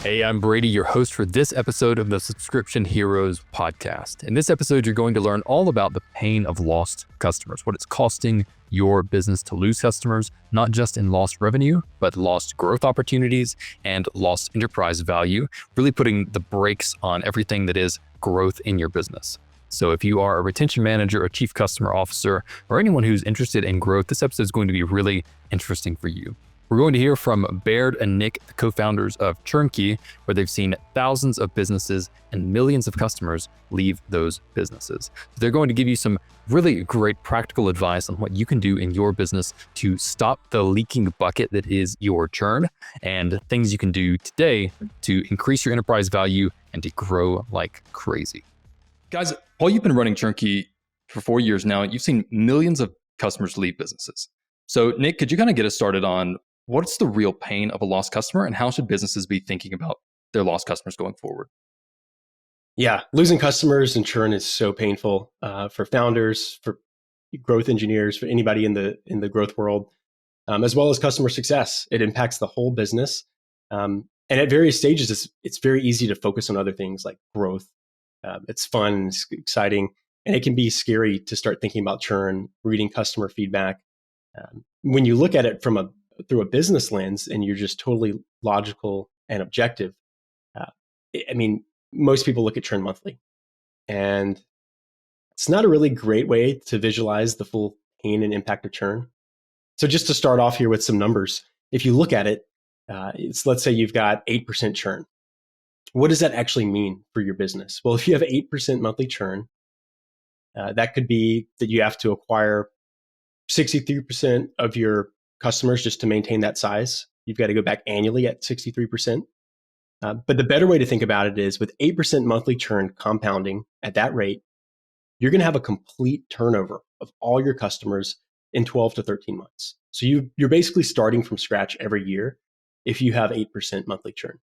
Hey, I'm Brady, your host for this episode of the Subscription Heroes podcast. In this episode, you're going to learn all about the pain of lost customers, what it's costing your business to lose customers, not just in lost revenue, but lost growth opportunities and lost enterprise value, really putting the brakes on everything that is growth in your business. So if you are a retention manager, a chief customer officer, or anyone who's interested in growth, this episode is going to be really interesting for you. We're going to hear from Baird and Nick, the co-founders of Churnkey, where they've seen thousands of businesses and millions of customers leave those businesses. So they're going to give you some really great practical advice on what you can do in your business to stop the leaking bucket that is your churn, and things you can do today to increase your enterprise value and to grow like crazy. Guys, while you've been running Churnkey for 4 years now, you've seen millions of customers leave businesses. So Nick, could you kind of get us started on what's the real pain of a lost customer and how should businesses be thinking about their lost customers going forward? Yeah, losing customers and churn is so painful for founders, for growth engineers, for anybody in the growth world, as well as customer success. It impacts the whole business. And at various stages, it's very easy to focus on other things like growth. It's fun, it's exciting, and it can be scary to start thinking about churn, reading customer feedback. When you look at it through a business lens and you're just totally logical and objective, most people look at churn monthly, and it's not a really great way to visualize the full pain and impact of churn. So just to start off here with some numbers, if you look at it, let's say you've got 8% churn. What does that actually mean for your business? Well, if you have 8% monthly churn, that could be that you have to acquire 63% of your customers just to maintain that size. You've got to go back annually at 63%. But the better way to think about it is with 8% monthly churn compounding at that rate, you're going to have a complete turnover of all your customers in 12 to 13 months. So you're basically starting from scratch every year if you have 8% monthly churn.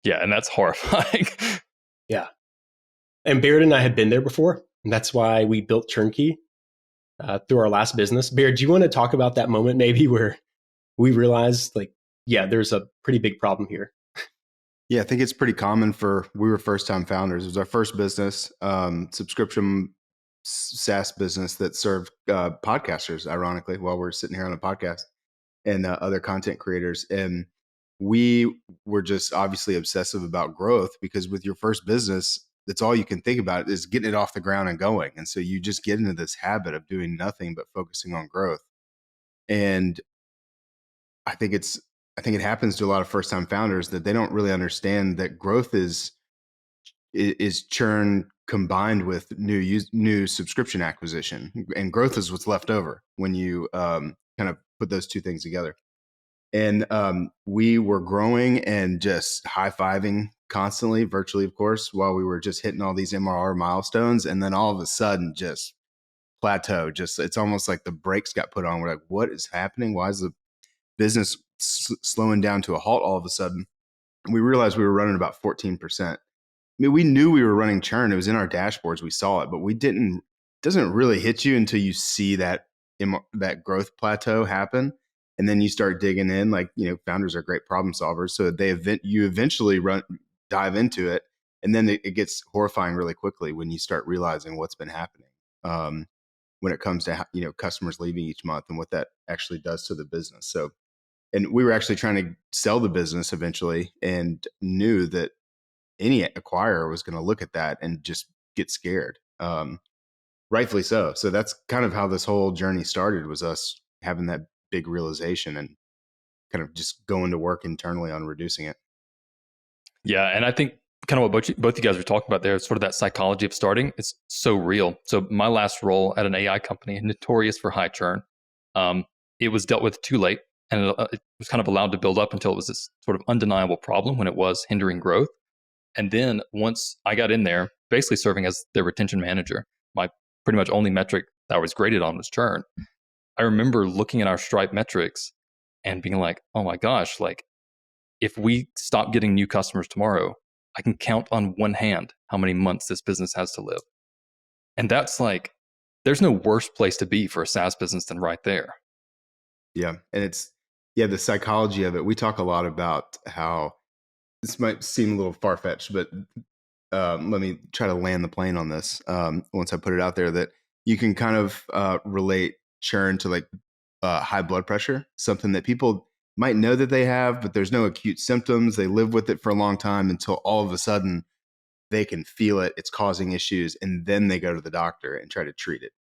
Yeah, and that's horrifying. Yeah. And Baird and I had been there before, and that's why we built Churnkey through our last business. Baird, do you want to talk about that moment maybe where we realized there's a pretty big problem here? Yeah, I think it's pretty common we were first-time founders. It was our first business, subscription SaaS business that served podcasters, ironically, while we're sitting here on a podcast, and other content creators. And we were just obviously obsessive about growth because with your first business, that's all you can think about is getting it off the ground and going. And so you just get into this habit of doing nothing but focusing on growth. And I think it happens to a lot of first-time founders that they don't really understand that growth is churn combined with new subscription acquisition, and growth is what's left over when you kind of put those two things together. And we were growing and just high-fiving constantly, virtually, of course, while we were just hitting all these MRR milestones, and then all of a sudden just plateau. It's almost like the brakes got put on. We're like, what is happening? Why is the business slowing down to a halt all of a sudden? And we realized we were running about 14%. I mean, we knew we were running churn. It was in our dashboards. We saw it, but it doesn't really hit you until you see that growth plateau happen. And then you start digging in, founders are great problem solvers. So you eventually dive into it. And then it gets horrifying really quickly when you start realizing what's been happening when it comes to, customers leaving each month and what that actually does to the business. So, and we were actually trying to sell the business eventually and knew that any acquirer was going to look at that and just get scared. Rightfully so. So that's kind of how this whole journey started, was us having that big realization and kind of just going to work internally on reducing it. Yeah, and I think kind of what both you guys were talking about there, sort of that psychology of starting, it's so real. So my last role at an AI company, notorious for high churn, it was dealt with too late, and it was kind of allowed to build up until it was this sort of undeniable problem when it was hindering growth. And then once I got in there, basically serving as their retention manager, my pretty much only metric that I was graded on was churn. I remember looking at our Stripe metrics and being like, oh my gosh, if we stop getting new customers tomorrow, I can count on one hand how many months this business has to live. And that's there's no worse place to be for a SaaS business than right there. Yeah. And the psychology of it. We talk a lot about how this might seem a little far-fetched, but let me try to land the plane on this once I put it out there, that you can kind of relate churn to like high blood pressure, something that people might know that they have, but there's no acute symptoms. They live with it for a long time until all of a sudden they can feel it. It's causing issues. And then they go to the doctor and try to treat it.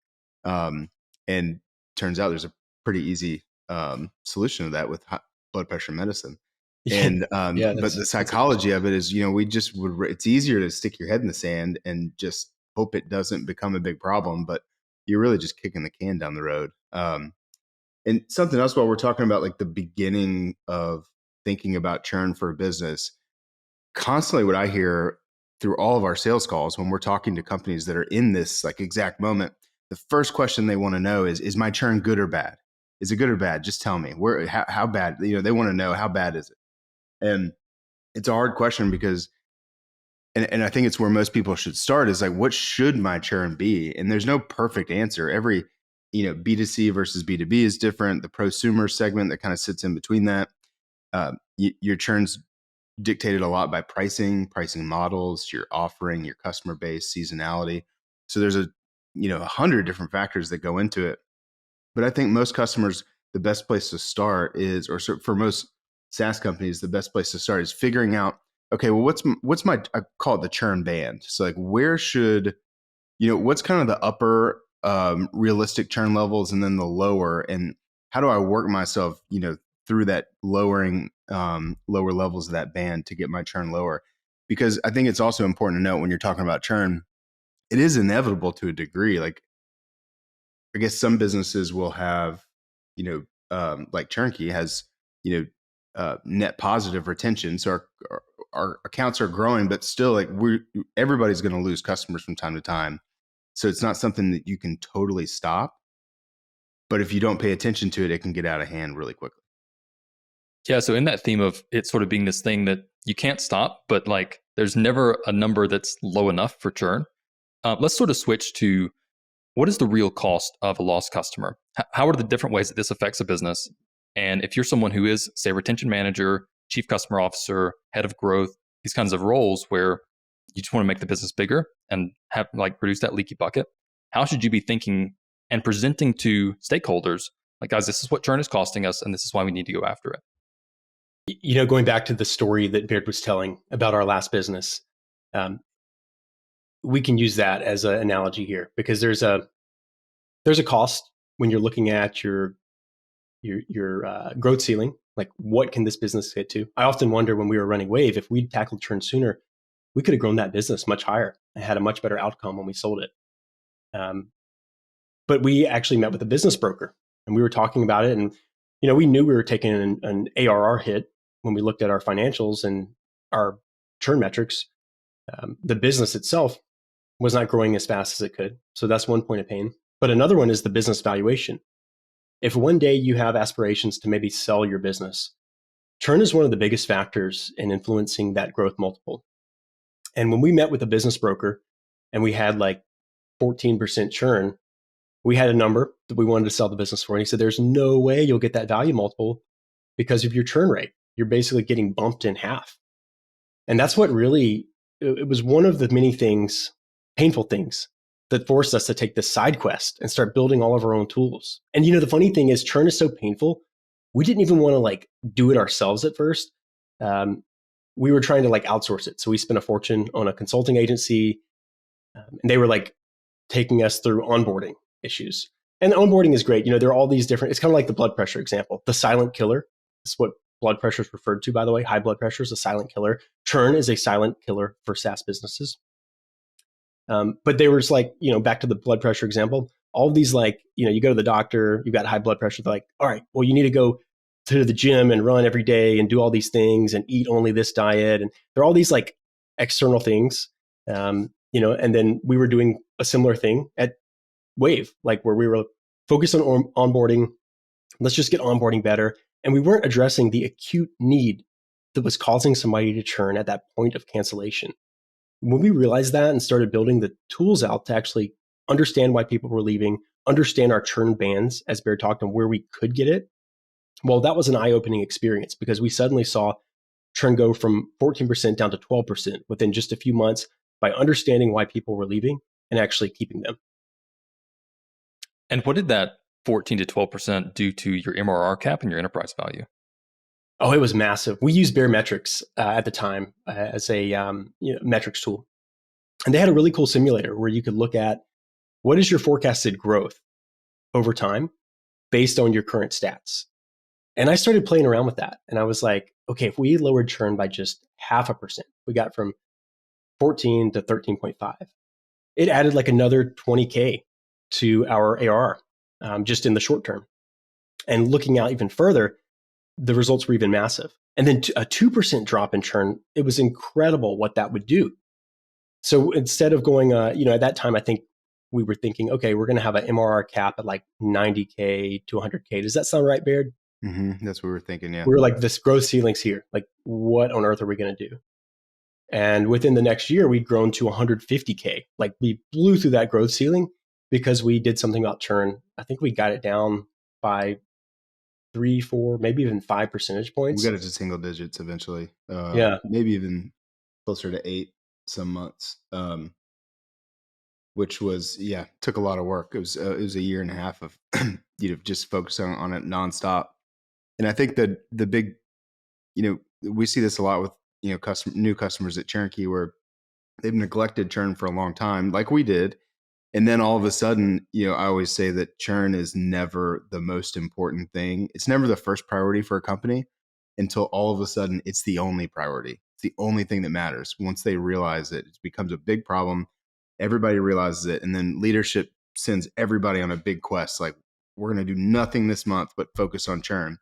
And turns out there's a pretty easy solution to that with high blood pressure medicine. And but the psychology of it is, we just it's easier to stick your head in the sand and just hope it doesn't become a big problem, but you're really just kicking the can down the road. And something else, while we're talking about like the beginning of thinking about churn for a business, constantly what I hear through all of our sales calls when we're talking to companies that are in this like exact moment, the first question they want to know is my churn good or bad? Is it good or bad? Just tell me how bad, they want to know how bad is it? And it's a hard question because, and I think it's where most people should start, is like, what should my churn be? And there's no perfect answer. Every, B2C versus B2B is different. The prosumer segment that kind of sits in between that, your churn's dictated a lot by pricing models, your offering, your customer base, seasonality. So there's 100 different factors that go into it. But I think most customers, the best place to start is, or for most SaaS companies, the best place to start is figuring out, okay, well, what's my, I call it the churn band. So like, where should, what's kind of the upper realistic churn levels and then the lower, and how do I work myself, through that lower levels of that band to get my churn lower? Because I think it's also important to note when you're talking about churn, it is inevitable to a degree. Like, I guess some businesses will have, like Churnkey has, net positive retention. So our accounts are growing, but still like everybody's going to lose customers from time to time. So it's not something that you can totally stop, but if you don't pay attention to it, it can get out of hand really quickly. Yeah. So in that theme of it sort of being this thing that you can't stop, but like there's never a number that's low enough for churn. Let's sort of switch to what is the real cost of a lost customer? How are the different ways that this affects a business? And if you're someone who is, say, retention manager, chief customer officer, head of growth, these kinds of roles where you just want to make the business bigger and have like produce that leaky bucket, how should you be thinking and presenting to stakeholders like, guys, this is what churn is costing us, and this is why we need to go after it? Going back to the story that Baird was telling about our last business, we can use that as an analogy here, because there's a cost when you're looking at your growth ceiling. Like, what can this business get to? I often wonder, when we were running Wave, if we'd tackled churn sooner, we could have grown that business much higher and had a much better outcome when we sold it. But we actually met with a business broker and we were talking about it. And, we knew we were taking an ARR hit when we looked at our financials and our churn metrics. The business itself was not growing as fast as it could. So that's one point of pain. But another one is the business valuation. If one day you have aspirations to maybe sell your business, churn is one of the biggest factors in influencing that growth multiple. And when we met with a business broker and we had like 14% churn, we had a number that we wanted to sell the business for. And he said, there's no way you'll get that value multiple because of your churn rate. You're basically getting bumped in half. And that's what really, it was one of the many things, painful things, that forced us to take this side quest and start building all of our own tools. And the funny thing is, churn is so painful, we didn't even want to like do it ourselves at first. We were trying to like outsource it. So we spent a fortune on a consulting agency, and they were like taking us through onboarding issues. And onboarding is great. There are all these different, it's kind of like the blood pressure example. The silent killer is what blood pressure is referred to, by the way. High blood pressure is a silent killer. Churn is a silent killer for SaaS businesses. But they were just like, back to the blood pressure example, all these like, you go to the doctor, you've got high blood pressure. They're like, all right, well, you need to go to the gym and run every day and do all these things and eat only this diet. And there are all these like external things, and then we were doing a similar thing at Wave, like where we were focused on onboarding. Let's just get onboarding better. And we weren't addressing the acute need that was causing somebody to churn at that point of cancellation. When we realized that and started building the tools out to actually understand why people were leaving, understand our churn bands, as Baird talked on where we could get it, Well, that was an eye-opening experience because we suddenly saw churn go from 14% down to 12% within just a few months by understanding why people were leaving and actually keeping them. And what did that 14 to 12% do to your MRR cap and your enterprise value? Oh, it was massive. We used Baremetrics at the time as a metrics tool. And they had a really cool simulator where you could look at what is your forecasted growth over time based on your current stats. And I started playing around with that. And I was like, okay, if we lowered churn by just 0.5%, we got from 14 to 13.5. It added like another 20K to our ARR just in the short term. And looking out even further, the results were even massive. And then a 2% drop in churn, it was incredible what that would do. So instead of going, at that time, I think we were thinking, okay, we're going to have an MRR cap at like 90K to 100K. Does that sound right, Baird? Mm-hmm. That's what we were thinking, yeah. We were like, this growth ceiling's here. Like, what on earth are we going to do? And within the next year, we'd grown to 150K. Like, we blew through that growth ceiling because we did something about churn. I think we got it down by 3, 4, maybe even 5 percentage points. We got it to single digits eventually. Yeah. Maybe even closer to 8 some months. Which was, took a lot of work. It was a year and a half of just focusing on it nonstop. And I think that the big, we see this a lot with new customers at Churnkey where they've neglected churn for a long time, like we did. And then all of a sudden, I always say that churn is never the most important thing. It's never the first priority for a company until all of a sudden it's the only priority. It's the only thing that matters. Once they realize it becomes a big problem. Everybody realizes it. And then leadership sends everybody on a big quest. Like, we're going to do nothing this month but focus on churn,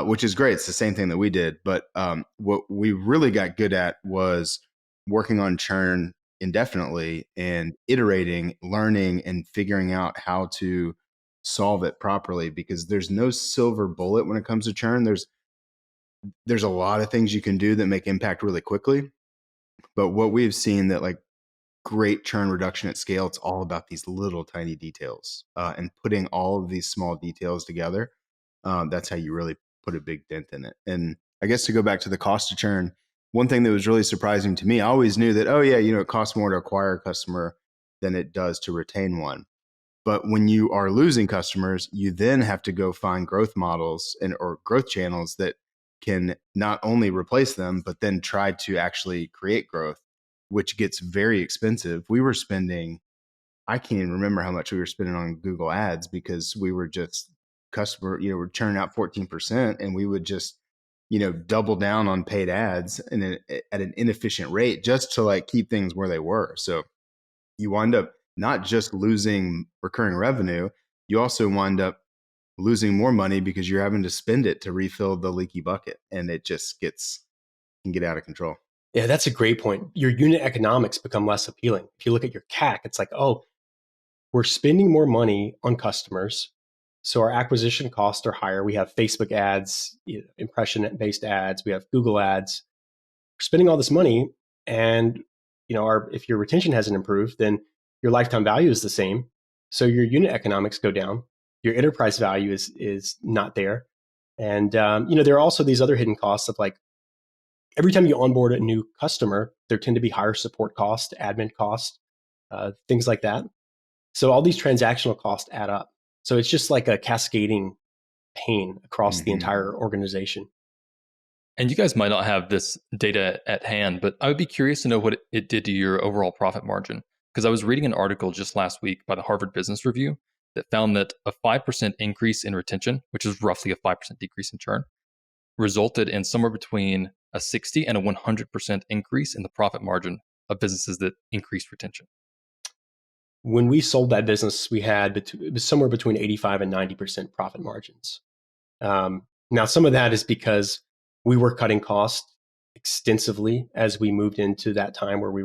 which is great. It's the same thing that we did. But what we really got good at was working on churn indefinitely and iterating, learning, and figuring out how to solve it properly, because there's no silver bullet when it comes to churn. There's a lot of things you can do that make impact really quickly. But what we've seen that like great churn reduction at scale, it's all about these little tiny details and putting all of these small details together. That's how you really put a big dent in it. And I guess to go back to the cost of churn, one thing that was really surprising to me, I always knew that, it costs more to acquire a customer than it does to retain one. But when you are losing customers, you then have to go find growth models or growth channels that can not only replace them, but then try to actually create growth, which gets very expensive. We were spending, I can't even remember how much we were spending on Google ads because we were just we're churning out 14%, and we would just, double down on paid ads and at an inefficient rate just to like keep things where they were. So you wind up not just losing recurring revenue, you also wind up losing more money because you're having to spend it to refill the leaky bucket, and it just can get out of control. Yeah, that's a great point. Your unit economics become less appealing. If you look at your CAC, it's like, oh, we're spending more money on customers, so our acquisition costs are higher. We have Facebook ads, impression-based ads. We have Google ads. We're spending all this money, and if your retention hasn't improved, then your lifetime value is the same. So your unit economics go down. Your enterprise value is not there, and there are also these other hidden costs of like, every time you onboard a new customer, there tend to be higher support costs, admin costs, things like that. So all these transactional costs add up. So it's just like a cascading pain across the entire organization. And you guys might not have this data at hand, but I would be curious to know what it did to your overall profit margin. Because I was reading an article just last week by the Harvard Business Review that found that a 5% increase in retention, which is roughly a 5% decrease in churn, resulted in somewhere between a 60 and a 100% increase in the profit margin of businesses that increased retention. When we sold that business, we had it was somewhere between 85 and 90% profit margins. Now, some of that is because we were cutting costs extensively as we moved into that time where we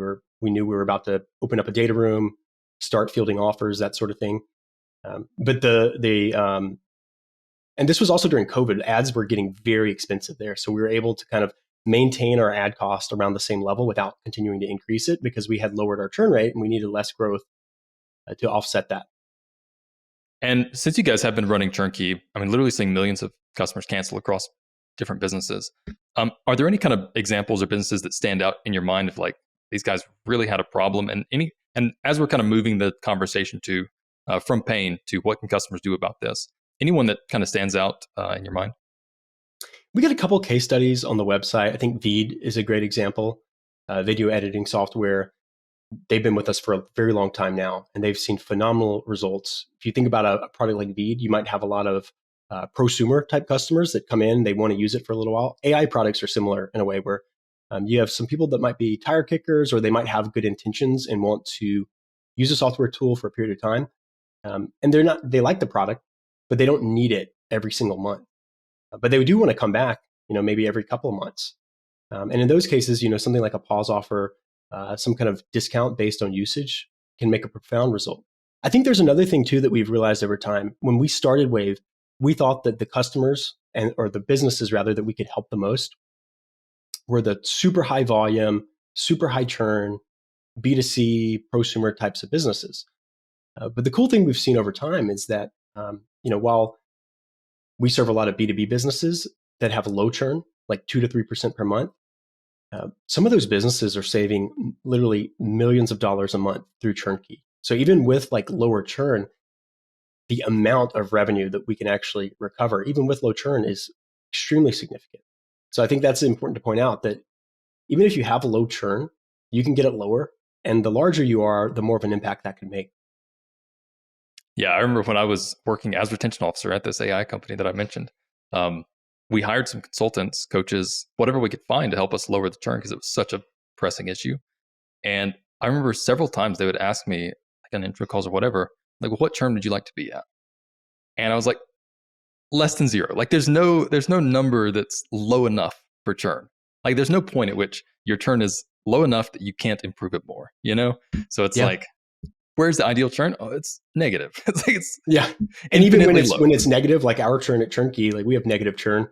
knew we were about to open up a data room, start fielding offers, that sort of thing. But and this was also during COVID. Ads were getting very expensive there, so we were able to kind of maintain our ad cost around the same level without continuing to increase it because we had lowered our churn rate and we needed less growth to offset that. And since you guys have been running Churnkey, I mean, literally seeing millions of customers cancel across different businesses, are there any kind of examples or businesses that stand out in your mind of like these guys really had a problem? And as we're kind of moving the conversation to from pain to what can customers do about this, anyone that kind of stands out in your mind? We got a couple case studies on the website. I think Veed is a great example. Video editing software. They've been with us for a very long time now, and they've seen phenomenal results. If you think about a product like Veed, you might have a lot of prosumer type customers that come in, they want to use it for a little while. AI products are similar in a way where you have some people that might be tire kickers, or they might have good intentions and want to use a software tool for a period of time. And they like the product, but they don't need it every single month. But they do want to come back, maybe every couple of months. And in those cases, something like a pause offer, some kind of discount based on usage can make a profound result. I think there's another thing too that we've realized over time. When we started Wave, we thought that the customers or the businesses rather that we could help the most were the super high volume, super high churn, B2C, prosumer types of businesses. But the cool thing we've seen over time is that, while we serve a lot of B2B businesses that have low churn, like 2 to 3% per month, some of those businesses are saving literally millions of dollars a month through Churnkey. So even with like lower churn, the amount of revenue that we can actually recover, even with low churn, is extremely significant. So I think that's important to point out that even if you have a low churn, you can get it lower. And the larger you are, the more of an impact that can make. Yeah, I remember when I was working as retention officer at this AI company that I mentioned, we hired some consultants, coaches, whatever we could find to help us lower the churn because it was such a pressing issue. And I remember several times they would ask me, like on intro calls or whatever, like, well, what churn would you like to be at? And I was like, less than 0. Like there's no number that's low enough for churn. Like there's no point at which your churn is low enough that you can't improve it more, So it's like, where's the ideal churn? Oh, it's negative. Yeah. And even when it's negative, like our churn at Churnkey, like we have negative churn,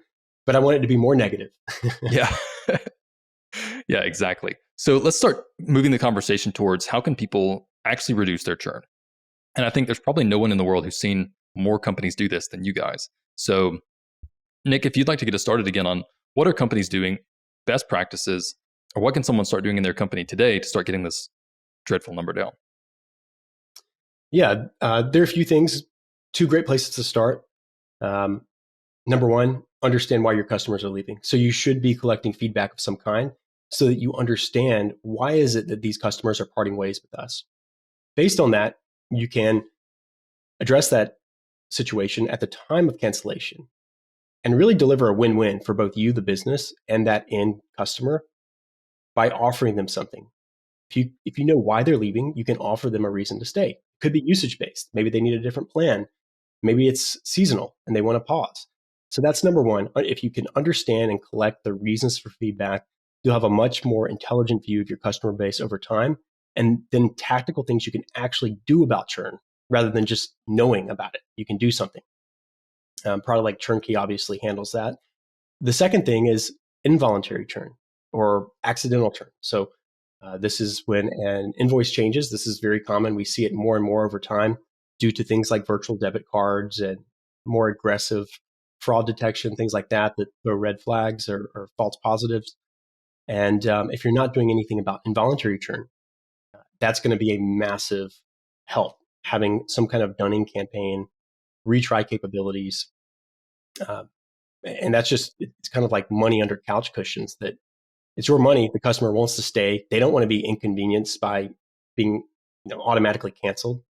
but I want it to be more negative. Yeah. Yeah, exactly. So let's start moving the conversation towards how can people actually reduce their churn? And I think there's probably no one in the world who's seen more companies do this than you guys. So Nick, if you'd like to get us started again on what are companies doing, best practices, or what can someone start doing in their company today to start getting this dreadful number down? Yeah, there are a few things, 2 great places to start. Number one, understand why your customers are leaving. So you should be collecting feedback of some kind so that you understand why is it that these customers are parting ways with us. Based on that, you can address that situation at the time of cancellation and really deliver a win-win for both you, the business, and that end customer by offering them something. If you know why they're leaving, you can offer them a reason to stay. It could be usage-based. Maybe they need a different plan. Maybe it's seasonal and they want to pause. So that's number one. If you can understand and collect the reasons for feedback, you'll have a much more intelligent view of your customer base over time. And then tactical things you can actually do about churn rather than just knowing about it. You can do something. Product like Churnkey obviously handles that. The second thing is involuntary churn or accidental churn. So this is when an invoice changes. This is very common. We see it more and more over time due to things like virtual debit cards and more aggressive fraud detection, things like that throw red flags or false positives. And if you're not doing anything about involuntary churn, that's going to be a massive help. Having some kind of dunning campaign, retry capabilities. And that's it's kind of like money under couch cushions that it's your money. The customer wants to stay. They don't want to be inconvenienced by being automatically canceled.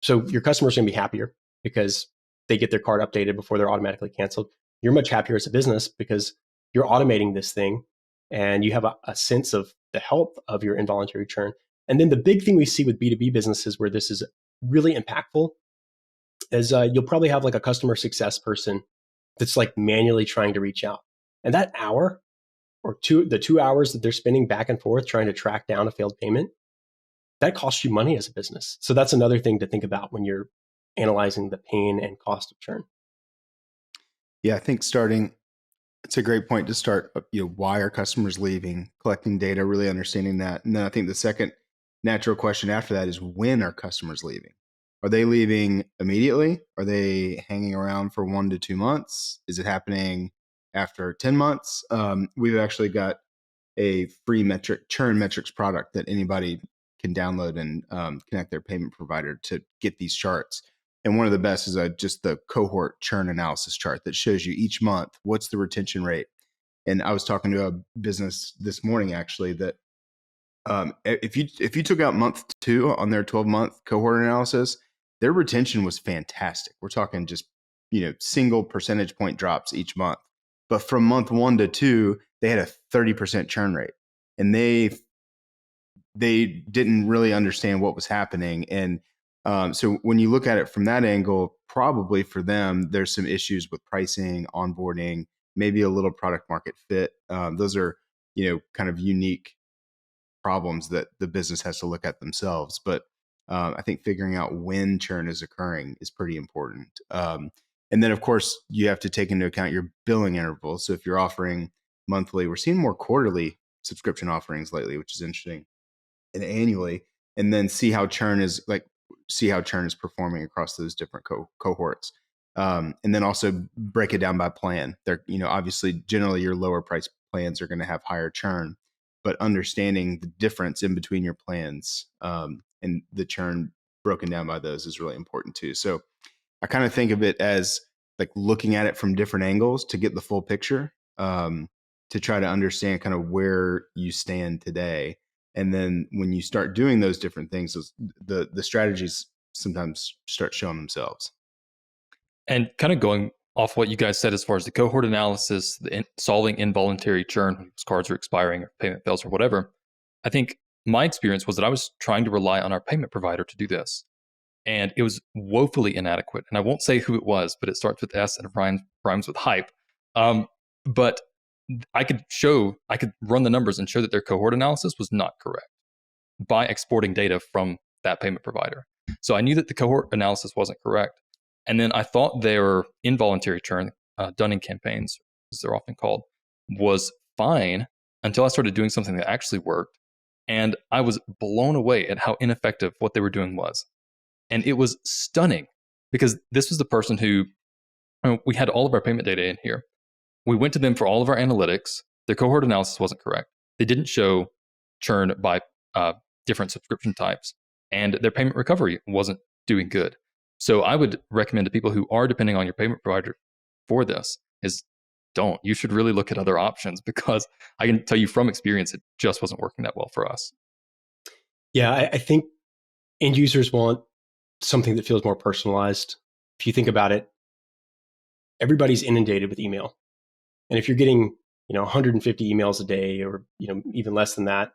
So your customers are going to be happier because they get their card updated before they're automatically canceled. You're much happier as a business because you're automating this thing and you have a sense of the health of your involuntary churn. And then the big thing we see with B2B businesses where this is really impactful is you'll probably have like a customer success person that's like manually trying to reach out. And that hour or the 2 hours that they're spending back and forth trying to track down a failed payment, that costs you money as a business. So that's another thing to think about when you're analyzing the pain and cost of churn. Yeah, I think it's a great point to start, why are customers leaving, collecting data, really understanding that. And then I think the second natural question after that is when are customers leaving? Are they leaving immediately? Are they hanging around for 1 to 2 months? Is it happening after 10 months? We've actually got a free churn metrics product that anybody can download and connect their payment provider to get these charts. And one of the best is just the cohort churn analysis chart that shows you each month what's the retention rate. And I was talking to a business this morning actually that if you took out month 2 on their 12-month cohort analysis, their retention was fantastic. We're talking just single percentage point drops each month. But from month 1 to 2, they had a 30% churn rate, and they didn't really understand what was happening. And so when you look at it from that angle, probably for them, there's some issues with pricing, onboarding, maybe a little product market fit. Those are kind of unique problems that the business has to look at themselves. But I think figuring out when churn is occurring is pretty important. And then, of course, you have to take into account your billing intervals. So if you're offering monthly, we're seeing more quarterly subscription offerings lately, which is interesting, and annually, and then see how churn is performing across those different cohorts. And then also break it down by plan. They're, obviously, generally your lower price plans are going to have higher churn, but understanding the difference in between your plans and the churn broken down by those is really important too. So I kind of think of it as like looking at it from different angles to get the full picture, to try to understand kind of where you stand today. And then when you start doing those different things, the strategies sometimes start showing themselves. And kind of going off what you guys said as far as the cohort analysis, solving involuntary churn when cards are expiring or payment fails or whatever, I think my experience was that I was trying to rely on our payment provider to do this. And it was woefully inadequate. And I won't say who it was, but it starts with S and rhymes with hype. But I could run the numbers and show that their cohort analysis was not correct by exporting data from that payment provider. So I knew that the cohort analysis wasn't correct. And then I thought their involuntary churn, Dunning campaigns, as they're often called, was fine until I started doing something that actually worked. And I was blown away at how ineffective what they were doing was. And it was stunning because this was the person who, we had all of our payment data in here. We went to them for all of our analytics. Their cohort analysis wasn't correct. They didn't show churn by different subscription types. And their payment recovery wasn't doing good. So I would recommend to people who are depending on your payment provider for this is don't. You should really look at other options because I can tell you from experience, it just wasn't working that well for us. Yeah, I think end users want something that feels more personalized. If you think about it, everybody's inundated with email. And if you're getting, 150 emails a day or, even less than that,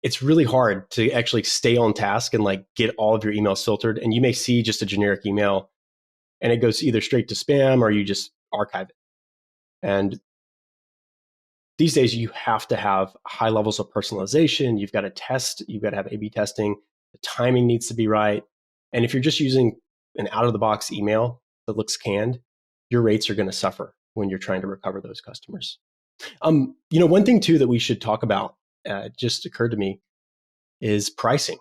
it's really hard to actually stay on task and like get all of your emails filtered. And you may see just a generic email and it goes either straight to spam or you just archive it. And these days you have to have high levels of personalization. You've got to test, you've got to have A/B testing. The timing needs to be right. And if you're just using an out-of-the-box email that looks canned, your rates are going to suffer when you're trying to recover those customers. One thing too that we should talk about, just occurred to me, is pricing.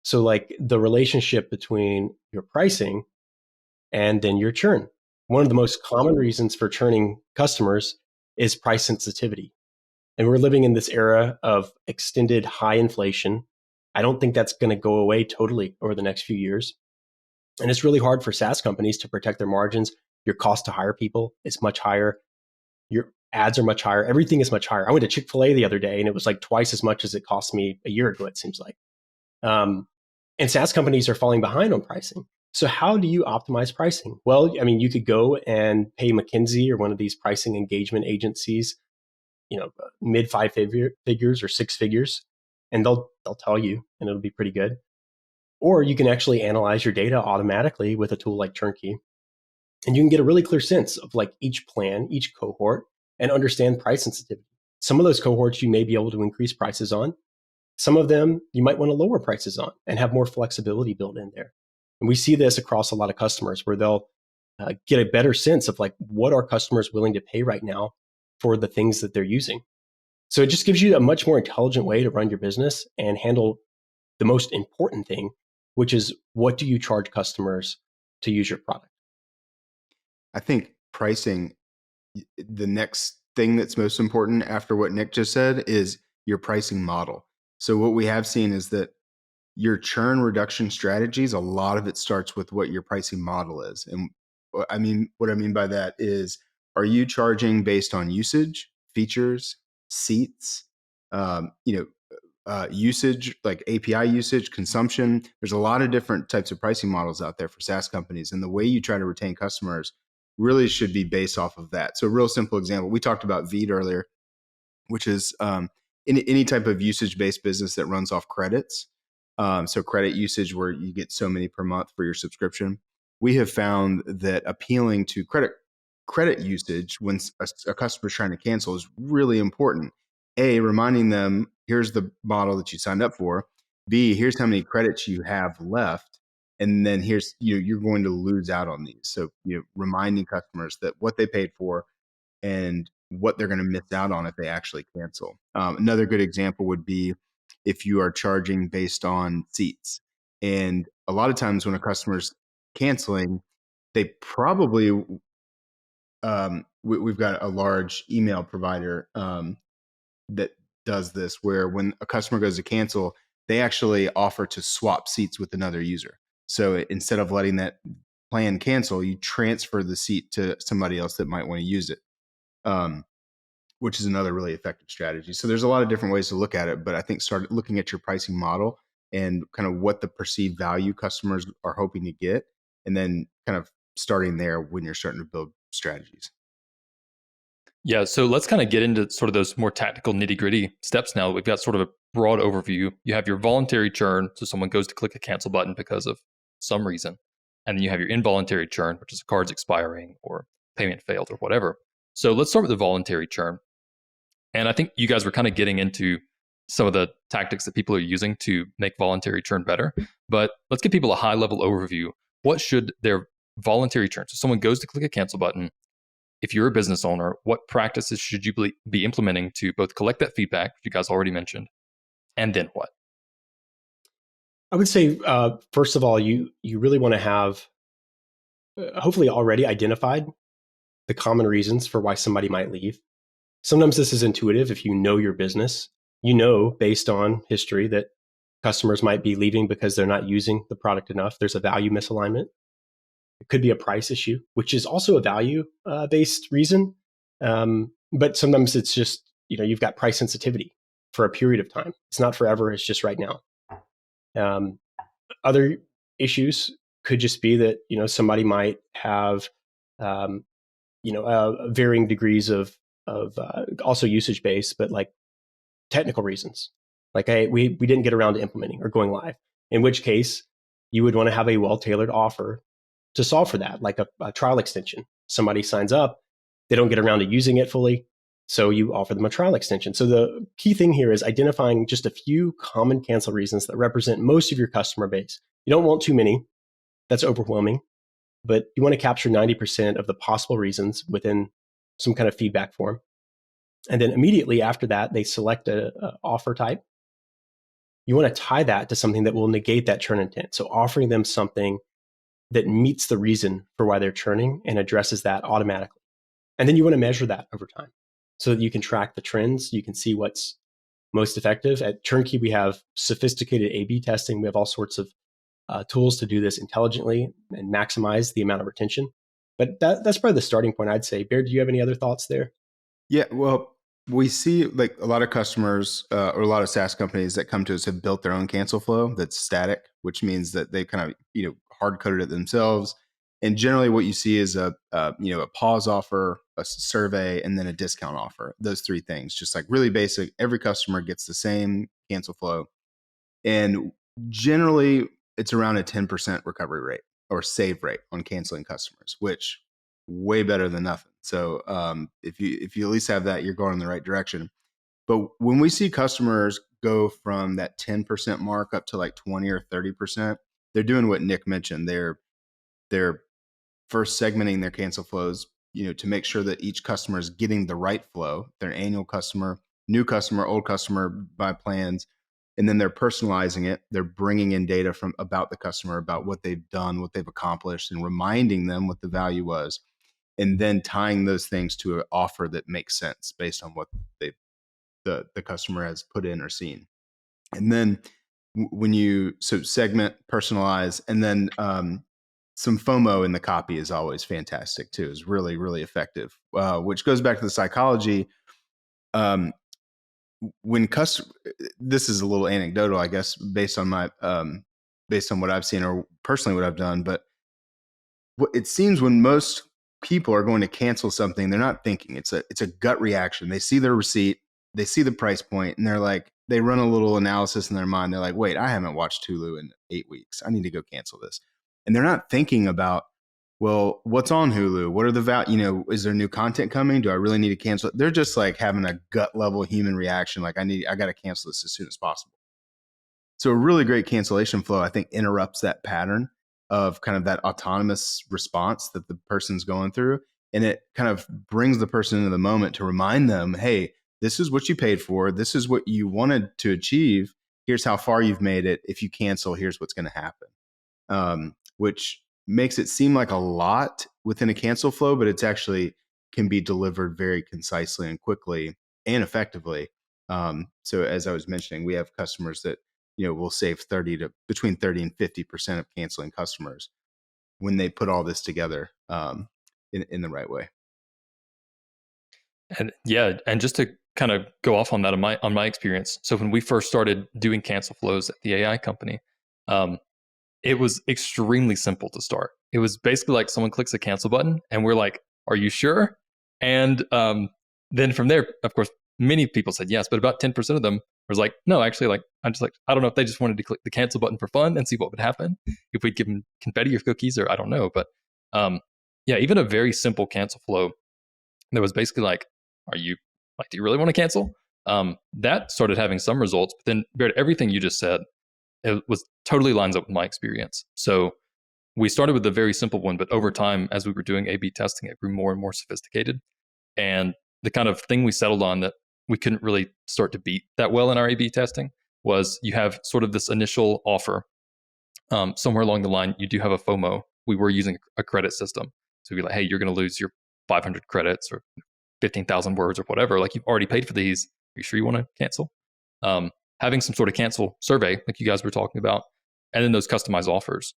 So like the relationship between your pricing and then your churn. One of the most common reasons for churning customers is price sensitivity. And we're living in this era of extended high inflation. I don't think that's going to go away totally over the next few years. And it's really hard for SaaS companies to protect their margins. Your cost to hire people is much higher. Your ads are much higher. Everything is much higher. I went to Chick-fil-A the other day and it was like twice as much as it cost me a year ago, it seems like. And SaaS companies are falling behind on pricing. So how do you optimize pricing? Well, you could go and pay McKinsey or one of these pricing engagement agencies, mid figures or 6 figures, and they'll tell you, and it'll be pretty good. Or you can actually analyze your data automatically with a tool like Churnkey. And you can get a really clear sense of like each plan, each cohort, and understand price sensitivity. Some of those cohorts you may be able to increase prices on. Some of them you might want to lower prices on and have more flexibility built in there. And we see this across a lot of customers where they'll get a better sense of like what are customers willing to pay right now for the things that they're using. So it just gives you a much more intelligent way to run your business and handle the most important thing, which is what do you charge customers to use your product? I think pricing, the next thing that's most important after what Nick just said is your pricing model. So what we have seen is that your churn reduction strategies, a lot of it starts with what your pricing model is. And what I mean by that is, are you charging based on usage, features, seats, usage, like API usage, consumption? There's a lot of different types of pricing models out there for SaaS companies. And the way you try to retain customers really should be based off of that. So a real simple example, we talked about Veed earlier, which is any type of usage-based business that runs off credits. So credit usage where you get so many per month for your subscription. We have found that appealing to credit usage when a customer is trying to cancel is really important. A, reminding them, here's the model that you signed up for. B, here's how many credits you have left. And then here's, you're going to lose out on these. So, reminding customers that what they paid for and what they're going to miss out on if they actually cancel. Another good example would be if you are charging based on seats. And a lot of times when a customer's canceling, they probably, we've got a large email provider that does this, where when a customer goes to cancel, they actually offer to swap seats with another user. So instead of letting that plan cancel, you transfer the seat to somebody else that might want to use it. Which is another really effective strategy. So there's a lot of different ways to look at it, but I think start looking at your pricing model and kind of what the perceived value customers are hoping to get, and then kind of starting there when you're starting to build strategies. Yeah, so let's kind of get into sort of those more tactical nitty-gritty steps now. We've got sort of a broad overview. You have your voluntary churn, so someone goes to click a cancel button because of some reason. And then you have your involuntary churn, which is cards expiring or payment failed or whatever. So let's start with the voluntary churn. And I think you guys were kind of getting into some of the tactics that people are using to make voluntary churn better. But let's give people a high-level overview. What should their voluntary churn, so someone goes to click a cancel button, if you're a business owner, what practices should you be implementing to both collect that feedback, which you guys already mentioned, and then what? I would say, first of all, you really want to have hopefully already identified the common reasons for why somebody might leave. Sometimes this is intuitive. If you know your business, based on history that customers might be leaving because they're not using the product enough. There's a value misalignment. It could be a price issue, which is also a value-based reason. But sometimes it's just, you've got price sensitivity for a period of time. It's not forever. It's just right now. Other issues could just be that, somebody might have, varying degrees of also usage-based, but like technical reasons. Like, hey, we didn't get around to implementing or going live, in which case you would want to have a well-tailored offer to solve for that, like a trial extension. Somebody signs up, they don't get around to using it fully, so you offer them a trial extension. So the key thing here is identifying just a few common cancel reasons that represent most of your customer base. You don't want too many. That's overwhelming. But you want to capture 90% of the possible reasons within some kind of feedback form. And then immediately after that, they select a offer type. You want to tie that to something that will negate that churn intent. So offering them something that meets the reason for why they're churning and addresses that automatically. And then you want to measure that over time so that you can track the trends. You can see what's most effective. At Churnkey, we have sophisticated A/B testing. We have all sorts of tools to do this intelligently and maximize the amount of retention. But that's probably the starting point, I'd say. Baird, do you have any other thoughts there? Yeah, well, we see like a lot of customers or a lot of SaaS companies that come to us have built their own cancel flow that's static, which means that they kind of hard coded it themselves. And generally, what you see is a pause offer, a survey, and then a discount offer. Those three things, just like really basic. Every customer gets the same cancel flow, and generally, it's around a 10% recovery rate or save rate on canceling customers, which way better than nothing. So if you at least have that, you're going in the right direction. But when we see customers go from that 10% mark up to like 20 or 30%, they're doing what Nick mentioned. They're first segmenting their cancel flows, to make sure that each customer is getting the right flow, their annual customer, new customer, old customer by plans. and then they're personalizing it. They're bringing in data from about the customer, about what they've done, what they've accomplished, and reminding them what the value was, and then tying those things to an offer that makes sense based on what the customer has put in or seen. And then when you segment, personalize, and then some FOMO in the copy is always fantastic too. Is really, really effective. Which goes back to the psychology. When this is a little anecdotal, I guess, based on what I've seen or personally what I've done, but it seems when most people are going to cancel something, they're not thinking. It's a gut reaction. They see their receipt, they see the price point, and they run a little analysis in their mind. They're like, wait, I haven't watched Hulu in 8 weeks. I need to go cancel this. And they're not thinking about, well, what's on Hulu? What are the is there new content coming? Do I really need to cancel it? They're just like having a gut level human reaction. Like I got to cancel this as soon as possible. So a really great cancellation flow, I think, interrupts that pattern of kind of that autonomous response that the person's going through. And it kind of brings the person into the moment to remind them, hey, this is what you paid for. This is what you wanted to achieve. Here's how far you've made it. If you cancel, here's what's going to happen. Which makes it seem like a lot within a cancel flow, but it's actually can be delivered very concisely and quickly and effectively. So as I was mentioning, we have customers that will save between 30 and 50% of canceling customers when they put all this together in the right way. And yeah, and just to kind of go off on that on my experience. So when we first started doing cancel flows at the AI company, it was extremely simple to start. It was basically like someone clicks a cancel button and we're like, are you sure? And then from there, of course, many people said yes, but about 10% of them was like, no, actually, I don't know if they just wanted to click the cancel button for fun and see what would happen if we'd give them confetti or cookies, or I don't know. But yeah, even a very simple cancel flow that was basically like, do you really want to cancel? That started having some results, but then Baird, everything you just said, it was totally lines up with my experience. So we started with a very simple one, but over time, as we were doing A/B testing, it grew more and more sophisticated. And the kind of thing we settled on that we couldn't really start to beat that well in our A/B testing was you have sort of this initial offer. Somewhere along the line, you do have a FOMO. We were using a credit system. So we'd be like, hey, you're going to lose your 500 credits or 15,000 words or whatever. Like, you've already paid for these. Are you sure you want to cancel? Having some sort of cancel survey, like you guys were talking about, and then those customized offers.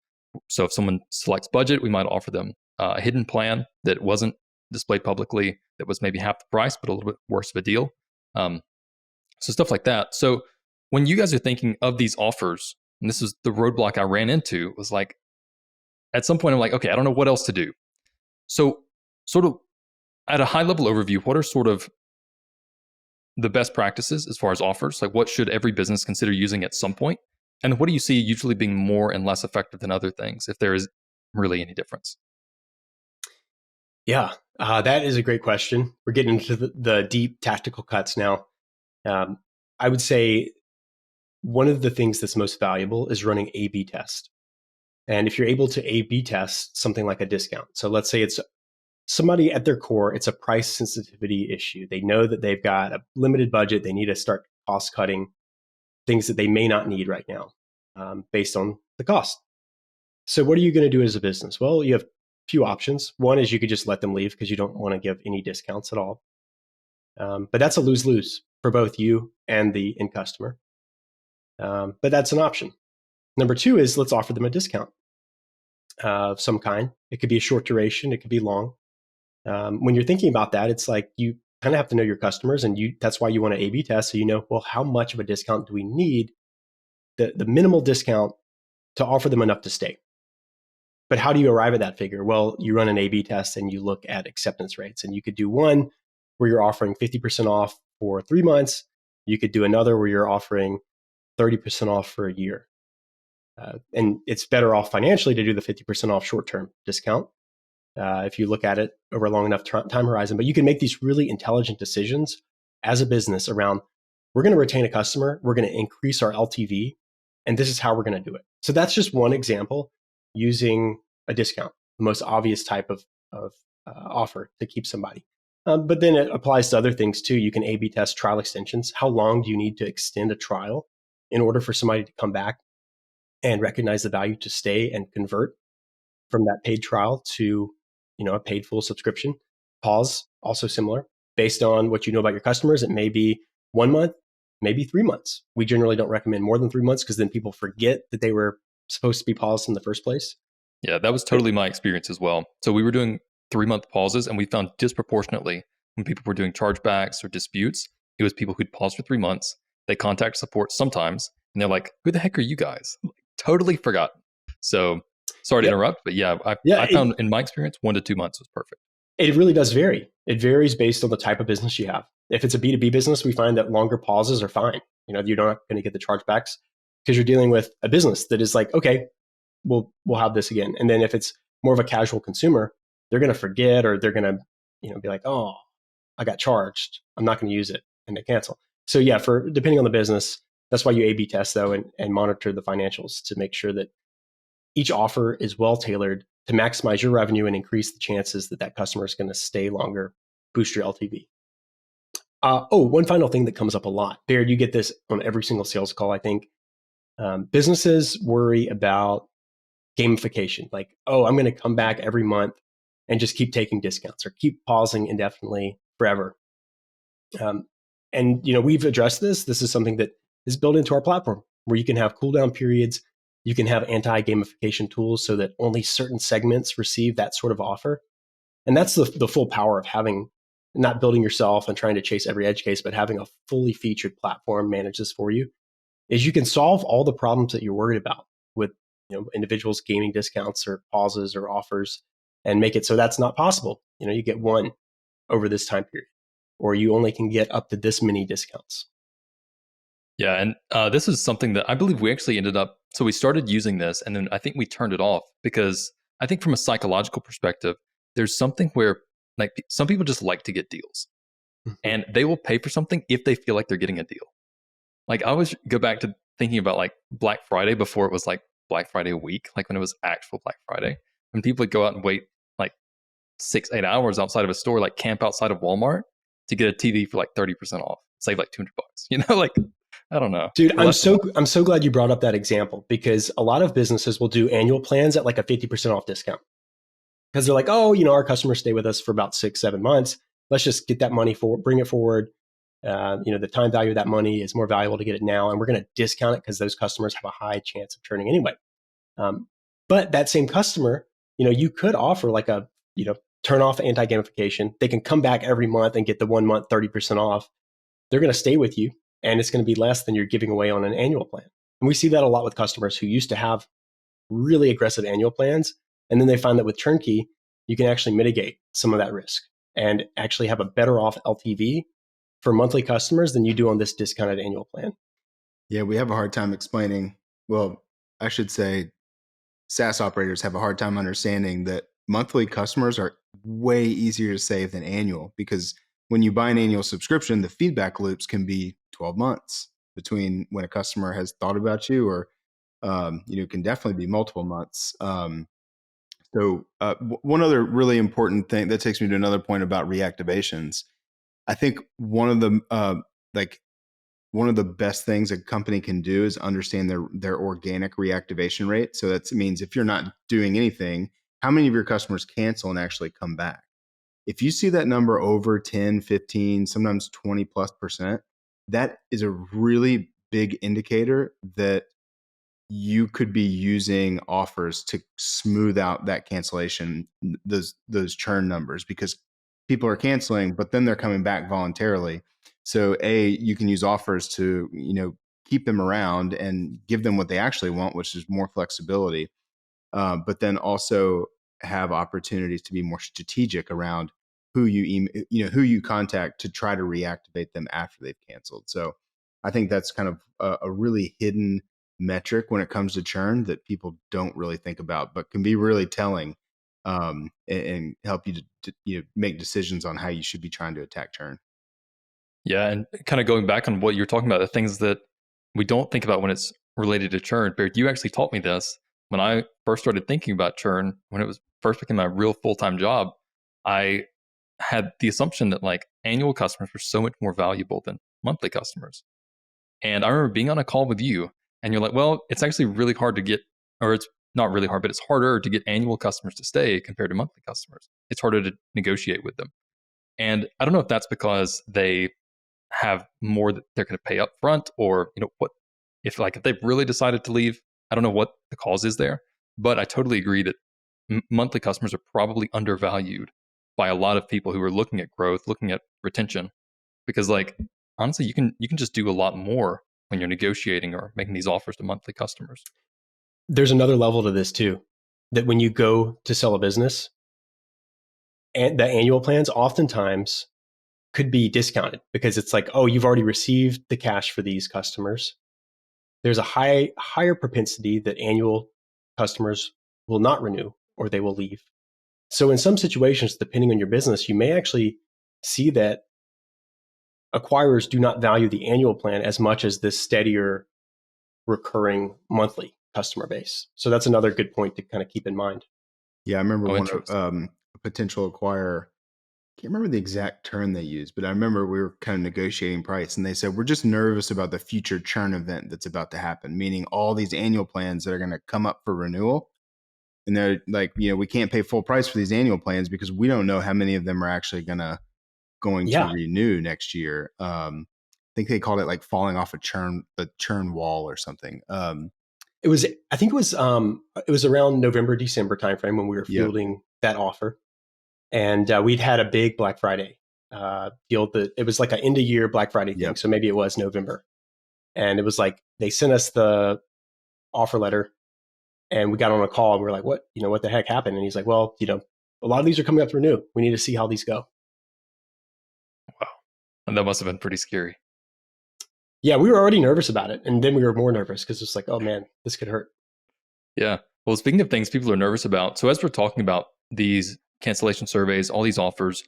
So if someone selects budget, we might offer them a hidden plan that wasn't displayed publicly, that was maybe half the price, but a little bit worse of a deal. So stuff like that. So when you guys are thinking of these offers, and this is the roadblock I ran into, was like, at some point I'm like, okay, I don't know what else to do. So sort of at a high level overview, what are sort of the best practices as far as offers? Like, what should every business consider using at some point? And what do you see usually being more and less effective than other things, if there is really any difference? Yeah, that is a great question. We're getting into the deep tactical cuts now. I would say one of the things that's most valuable is running A/B test. And if you're able to A/B test something like a discount, so let's say it's somebody at their core, it's a price sensitivity issue. They know that they've got a limited budget. They need to start cost cutting things that they may not need right now based on the cost. So what are you going to do as a business? Well, you have a few options. One is you could just let them leave because you don't want to give any discounts at all. But that's a lose-lose for both you and the end customer. But that's an option. Number two is let's offer them a discount of some kind. It could be a short duration. It could be long. When you're thinking about that, it's like you kind of have to know your customers, and that's why you want to A/B test. So you know, well, how much of a discount do we need? The minimal discount to offer them enough to stay. But how do you arrive at that figure? Well, you run an A/B test and you look at acceptance rates. And you could do one where you're offering 50% off for 3 months. You could do another where you're offering 30% off for a year. And it's better off financially to do the 50% off short-term discount if you look at it over a long enough time horizon. But you can make these really intelligent decisions as a business around, we're going to retain a customer, we're going to increase our LTV, and this is how we're going to do it. So that's just one example using a discount, the most obvious type of offer to keep somebody. But then it applies to other things too. You can A/B test trial extensions. How long do you need to extend a trial in order for somebody to come back and recognize the value to stay and convert from that paid trial to, a paid full subscription. Pause, also similar. Based on what you know about your customers, it may be 1 month, maybe 3 months. We generally don't recommend more than 3 months because then people forget that they were supposed to be paused in the first place. Yeah, that was totally my experience as well. So we were doing 3-month pauses, and we found disproportionately when people were doing chargebacks or disputes, it was people who'd pause for 3 months. They contact support sometimes, and they're like, "Who the heck are you guys?" Totally forgotten. So sorry to interrupt, but I found in my experience 1 to 2 months was perfect. It really does vary. It varies based on the type of business you have. If it's a B2B business, we find that longer pauses are fine. You're not going to get the chargebacks because you're dealing with a business that is like, okay, we'll have this again. And then if it's more of a casual consumer, they're going to forget, or they're going to, be like, oh, I got charged, I'm not going to use it, and they cancel. So yeah, for depending on the business, that's why you A/B test though, and monitor the financials to make sure that each offer is well tailored to maximize your revenue and increase the chances that that customer is going to stay longer, boost your LTV. One final thing that comes up a lot, Baird, you get this on every single sales call, I think. Businesses worry about gamification, like, oh, I'm going to come back every month and just keep taking discounts or keep pausing indefinitely forever. And we've addressed this. This is something that is built into our platform where you can have cooldown periods. You can have anti-gamification tools so that only certain segments receive that sort of offer. And that's the full power of having, not building yourself and trying to chase every edge case, but having a fully featured platform manage this for you, is you can solve all the problems that you're worried about with individuals gaming discounts or pauses or offers, and make it so that's not possible. You get one over this time period, or you only can get up to this many discounts. Yeah, and this is something that I believe we actually ended up, so we started using this, and then I think we turned it off because I think from a psychological perspective, there's something where like some people just like to get deals, and they will pay for something if they feel like they're getting a deal. Like I always go back to thinking about like Black Friday before it was like Black Friday week, like when it was actual Black Friday, when people would go out and wait like 6-8 hours outside of a store, like camp outside of Walmart to get a TV for like 30% off, save like $200. Like I don't know, dude. I'm so glad you brought up that example, because a lot of businesses will do annual plans at like a 50% off discount because they're like, oh, our customers stay with us for about 6-7 months. Let's just get that money bring it forward. The time value of that money is more valuable to get it now, and we're going to discount it because those customers have a high chance of churning anyway. But that same customer, you could offer like a, turn off anti-gamification. They can come back every month and get the 1 month 30% off. They're going to stay with you, and it's going to be less than you're giving away on an annual plan. And we see that a lot with customers who used to have really aggressive annual plans, and then they find that with Churnkey, you can actually mitigate some of that risk and actually have a better off LTV for monthly customers than you do on this discounted annual plan. Yeah, we have a hard time explaining. Well, I should say SaaS operators have a hard time understanding that monthly customers are way easier to save than annual, because when you buy an annual subscription, the feedback loops can be 12 months between when a customer has thought about you, or can definitely be multiple months. So one other really important thing that takes me to another point about reactivations. I think one of the best things a company can do is understand their organic reactivation rate. So that means if you're not doing anything, how many of your customers cancel and actually come back? If you see that number over 10, 15, sometimes 20+%, that is a really big indicator that you could be using offers to smooth out that cancellation, those churn numbers, because people are canceling, but then they're coming back voluntarily. So you can use offers to, keep them around and give them what they actually want, which is more flexibility. But then also have opportunities to be more strategic around who you contact to try to reactivate them after they've canceled. So I think that's kind of a really hidden metric when it comes to churn that people don't really think about, but can be really telling, and help you to make decisions on how you should be trying to attack churn. Yeah, and kind of going back on what you're talking about, the things that we don't think about when it's related to churn. Baird, you actually taught me this when I first started thinking about churn, when it was first became my real full-time job. I had the assumption that like annual customers were so much more valuable than monthly customers. And I remember being on a call with you, and you're like, well, it's actually really hard to get, or it's not really hard, but it's harder to get annual customers to stay compared to monthly customers. It's harder to negotiate with them. And I don't know if that's because they have more that they're going to pay up front, or what if they've really decided to leave. I don't know what the cause is there, but I totally agree that monthly customers are probably undervalued by a lot of people who are looking at growth, looking at retention, because honestly, you can just do a lot more when you're negotiating or making these offers to monthly customers. There's another level to this too, that when you go to sell a business, and the annual plans oftentimes could be discounted because it's like, oh, you've already received the cash for these customers. There's a higher propensity that annual customers will not renew or they will leave. So in some situations, depending on your business, you may actually see that acquirers do not value the annual plan as much as this steadier recurring monthly customer base. So that's another good point to kind of keep in mind. Yeah, I remember a potential acquirer, I can't remember the exact term they used, but I remember we were kind of negotiating price, and they said, we're just nervous about the future churn event that's about to happen, meaning all these annual plans that are going to come up for renewal. And they're like, we can't pay full price for these annual plans because we don't know how many of them are actually going to renew next year. I think they called it like falling off a churn wall or something. It was around November, December timeframe when we were fielding that offer. And we'd had a big Black Friday deal. It was like an end of year Black Friday thing. So maybe it was November. And it was like, they sent us the offer letter and we got on a call and we were like, what the heck happened? And he's like, well, a lot of these are coming up to renew. We need to see how these go. Wow. And that must have been pretty scary. Yeah, we were already nervous about it. And then we were more nervous because it's like, oh man, this could hurt. Yeah. Well, speaking of things people are nervous about, so as we're talking about these cancellation surveys, all these offers,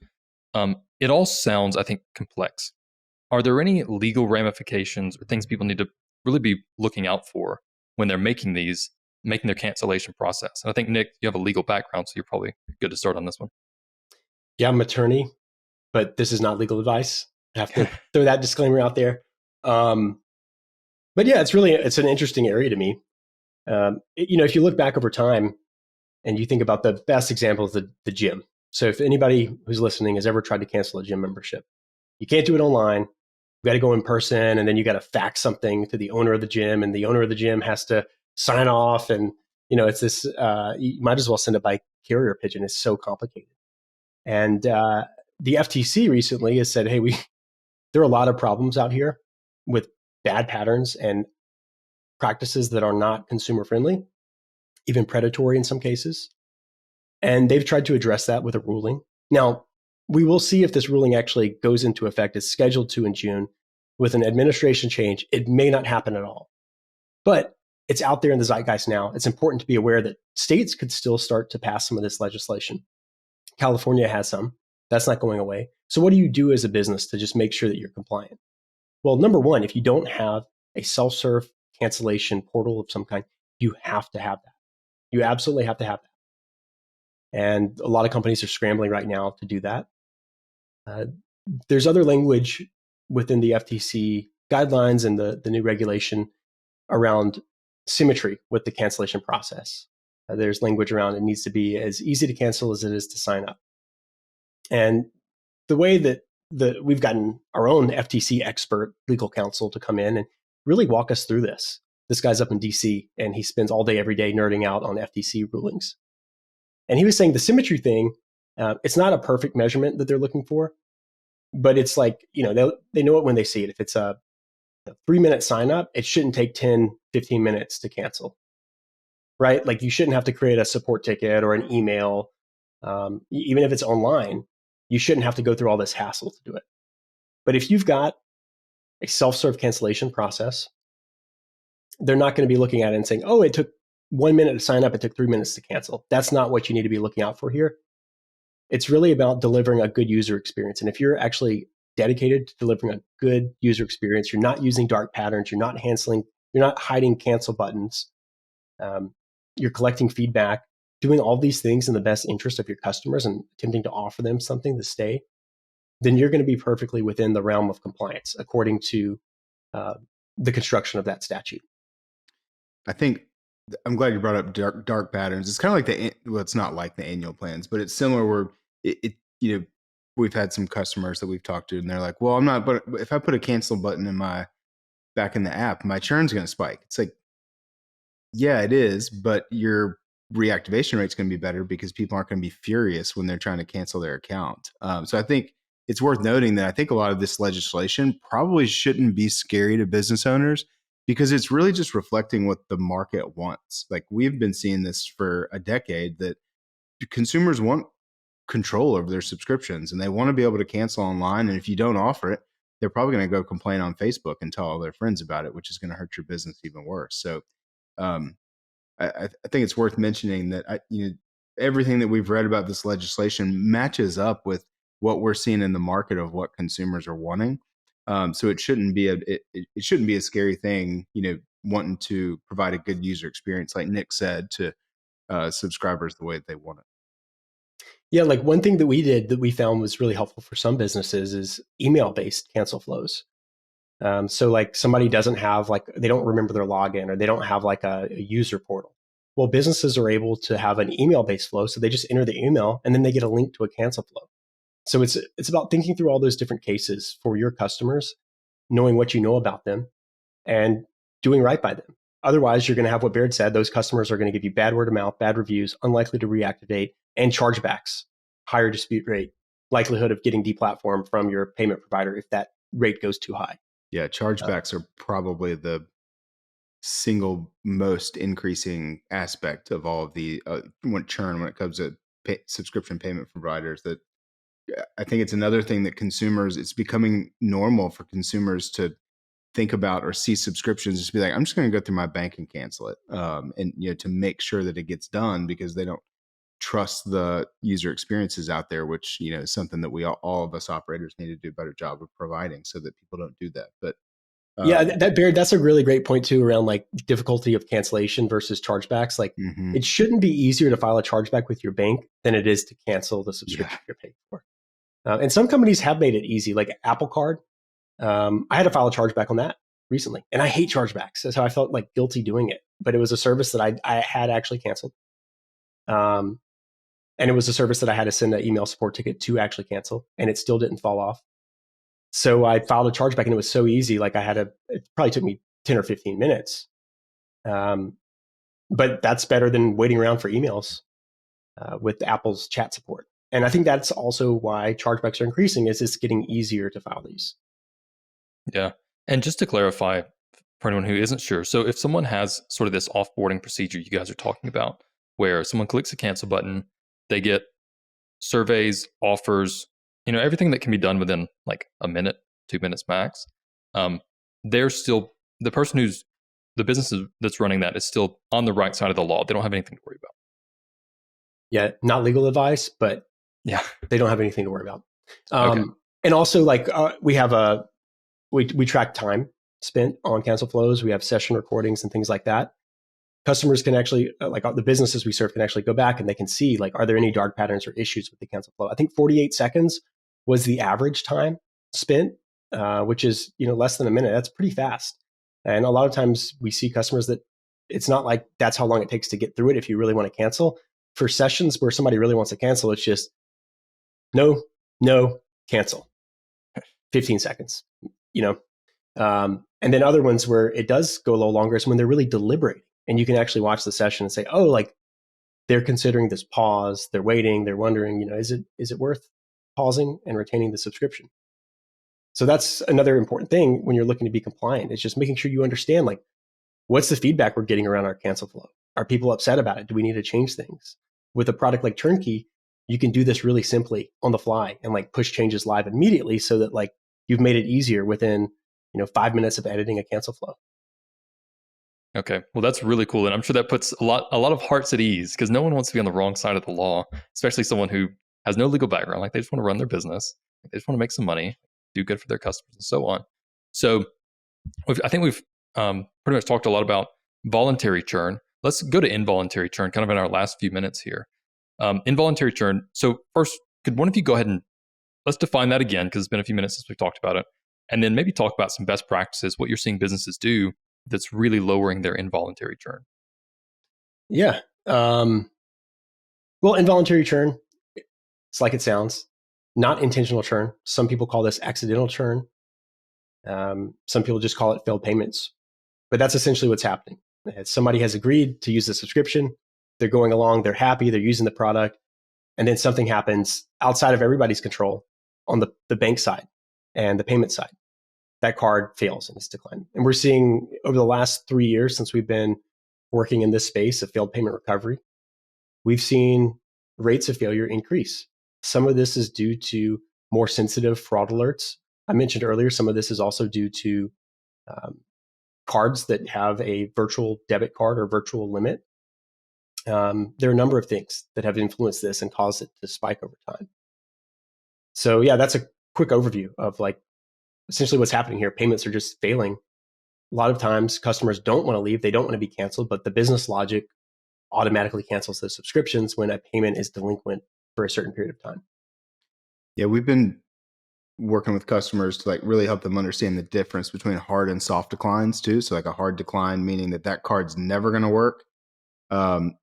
it all sounds, I think, complex. Are there any legal ramifications or things people need to really be looking out for when they're making their cancellation process? And I think, Nick, you have a legal background, so you're probably good to start on this one. Yeah, I'm an attorney, but this is not legal advice. I have to throw that disclaimer out there. But yeah, it's an interesting area to me. If you look back over time and you think about the best example is the gym. So if anybody who's listening has ever tried to cancel a gym membership, you can't do it online. You got to go in person, and then you got to fax something to the owner of the gym, and the owner of the gym has to sign off. And, it's this, you might as well send it by carrier pigeon. It's so complicated. And the FTC recently has said, hey, there are a lot of problems out here with bad patterns and practices that are not consumer friendly, even predatory in some cases. And they've tried to address that with a ruling. Now, we will see if this ruling actually goes into effect. It's scheduled to in June. With an administration change, it may not happen at all. But it's out there in the zeitgeist now. It's important to be aware that states could still start to pass some of this legislation. California has some. That's not going away. So what do you do as a business to just make sure that you're compliant? Well, number one, if you don't have a self-serve cancellation portal of some kind, you have to have that. You absolutely have to have that. And a lot of companies are scrambling right now to do that. There's other language within the FTC guidelines and the new regulation around symmetry with the cancellation process. There's language around it needs to be as easy to cancel as it is to sign up. And the way that we've gotten our own FTC expert legal counsel to come in and really walk us through this. This guy's up in DC and he spends all day, every day nerding out on FTC rulings. And he was saying the symmetry thing, it's not a perfect measurement that they're looking for, but it's like, they know it when they see it. If it's a 3-minute sign up, it shouldn't take 10, 15 minutes to cancel, right? Like you shouldn't have to create a support ticket or an email. Even if it's online, you shouldn't have to go through all this hassle to do it. But if you've got a self-serve cancellation process, they're not going to be looking at it and saying, oh, it took 1 minute to sign up, it took 3 minutes to cancel. That's not what you need to be looking out for here. It's really about delivering a good user experience. And if you're actually dedicated to delivering a good user experience, you're not using dark patterns, you're not hiding cancel buttons, you're collecting feedback, doing all these things in the best interest of your customers and attempting to offer them something to stay, then you're going to be perfectly within the realm of compliance according to the construction of that statute. I think I'm glad you brought up dark patterns. It's kind of like it's not like the annual plans, but it's similar where we've had some customers that we've talked to and they're like, well, I'm not, but if I put a cancel button back in the app, my churn's going to spike. It's like, yeah, it is, but your reactivation rate's going to be better because people aren't going to be furious when they're trying to cancel their account. So I think it's worth noting that I think a lot of this legislation probably shouldn't be scary to business owners because it's really just reflecting what the market wants. Like we've been seeing this for a decade that consumers want control over their subscriptions and they want to be able to cancel online. And if you don't offer it, they're probably going to go complain on Facebook and tell all their friends about it, which is going to hurt your business even worse. So I think it's worth mentioning that everything that we've read about this legislation matches up with what we're seeing in the market of what consumers are wanting. So it shouldn't be a scary thing, wanting to provide a good user experience, like Nick said, to subscribers the way that they want it. Yeah, like one thing that we did that we found was really helpful for some businesses is email-based cancel flows. So like somebody doesn't have they don't remember their login or they don't have like a user portal. Well, businesses are able to have an email-based flow. So they just enter the email and then they get a link to a cancel flow. So it's about thinking through all those different cases for your customers, knowing what you know about them and doing right by them. Otherwise, you're going to have what Baird said. Those customers are going to give you bad word of mouth, bad reviews, unlikely to reactivate, and chargebacks, higher dispute rate, likelihood of getting deplatformed from your payment provider if that rate goes too high. Yeah, chargebacks are probably the single most increasing aspect of all of the churn when it comes to subscription payment providers. That I think it's another thing that it's becoming normal for consumers to think about or see subscriptions just be like, I'm just going to go through my bank and cancel it, and to make sure that it gets done because they don't trust the user experiences out there, which is something that we all of us operators need to do a better job of providing so that people don't do that. But yeah, Baird, that's a really great point too around like difficulty of cancellation versus chargebacks. Like it shouldn't be easier to file a chargeback with your bank than it is to cancel the subscription you're paying for. And some companies have made it easy, like Apple Card. I had to file a chargeback on that recently, and I hate chargebacks. So I felt like guilty doing it, but it was a service that I had actually canceled. And it was a service that I had to send an email support ticket to actually cancel, and it still didn't fall off. So I filed a chargeback, and it was so easy. Like it probably took me 10 or 15 minutes. But that's better than waiting around for emails with Apple's chat support. And I think that's also why chargebacks are increasing, is it's getting easier to file these. Yeah. And just to clarify for anyone who isn't sure, so if someone has sort of this offboarding procedure you guys are talking about, where someone clicks a cancel button, they get surveys, offers, everything that can be done within like a minute, 2 minutes max. They're still, the business that's running that is still on the right side of the law. They don't have anything to worry about. Yeah, not legal advice, but yeah, they don't have anything to worry about. Okay. And also we have we track time spent on cancel flows. We have session recordings and things like that. Customers can actually, the businesses we serve can actually go back and they can see, are there any dark patterns or issues with the cancel flow? I think 48 seconds was the average time spent, which is, less than a minute. That's pretty fast. And a lot of times we see customers that it's not like that's how long it takes to get through it if you really want to cancel. For sessions where somebody really wants to cancel, it's just no, cancel. 15 seconds, and then other ones where it does go a little longer is when they're really deliberating. And you can actually watch the session and say, oh, they're considering this pause, they're waiting, they're wondering, is it worth pausing and retaining the subscription? So that's another important thing when you're looking to be compliant. It's just making sure you understand, what's the feedback we're getting around our cancel flow? Are people upset about it? Do we need to change things? With a product like Churnkey, you can do this really simply on the fly and push changes live immediately so that you've made it easier within 5 minutes of editing a cancel flow. Okay, well, that's really cool. And I'm sure that puts a lot of hearts at ease because no one wants to be on the wrong side of the law, especially someone who has no legal background. They just want to run their business. They just want to make some money, do good for their customers and so on. So I think we've pretty much talked a lot about voluntary churn. Let's go to involuntary churn kind of in our last few minutes here. Involuntary churn. So first, could one of you go ahead and let's define that again because it's been a few minutes since we've talked about it. And then maybe talk about some best practices, what you're seeing businesses do that's really lowering their involuntary churn. Yeah. Well, involuntary churn, it's like it sounds, not intentional churn. Some people call this accidental churn. Some people just call it failed payments. But that's essentially what's happening. Somebody has agreed to use the subscription. They're going along. They're happy. They're using the product. And then something happens outside of everybody's control on the bank side and the payment side. That card fails and it's declined. And we're seeing over the last 3 years since we've been working in this space of failed payment recovery, we've seen rates of failure increase. Some of this is due to more sensitive fraud alerts. I mentioned earlier, some of this is also due to cards that have a virtual debit card or virtual limit. There are a number of things that have influenced this and caused it to spike over time. So yeah, that's a quick overview of like essentially what's happening here. Payments are just failing. A lot of times customers don't want to leave. They don't want to be canceled, but the business logic automatically cancels those subscriptions when a payment is delinquent for a certain period of time. Yeah, we've been working with customers to like really help them understand the difference between hard and soft declines too. So like a hard decline, meaning that card's never going to work.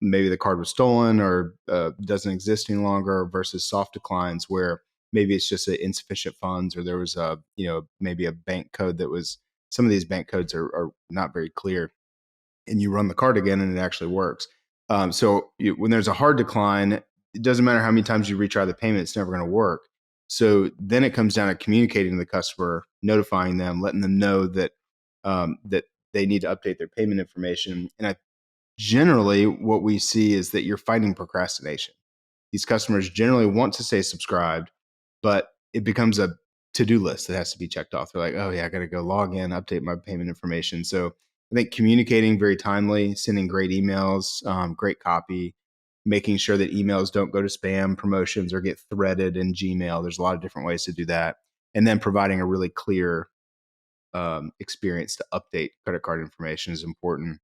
Maybe the card was stolen or doesn't exist any longer, versus soft declines where maybe it's just insufficient funds, or there was maybe a bank code that was, some of these bank codes are not very clear, and you run the card again and it actually works. When there's a hard decline, it doesn't matter how many times you retry the payment, it's never going to work. So then it comes down to communicating to the customer, notifying them, letting them know that that they need to update their payment information. And generally what we see is that you're fighting procrastination. These customers generally want to stay subscribed, but it becomes a to-do list that has to be checked off. They're like, oh yeah, I got to go log in, update my payment information. So I think communicating very timely, sending great emails, great copy, making sure that emails don't go to spam promotions or get threaded in Gmail. There's a lot of different ways to do that. And then providing a really clear experience to update credit card information is important.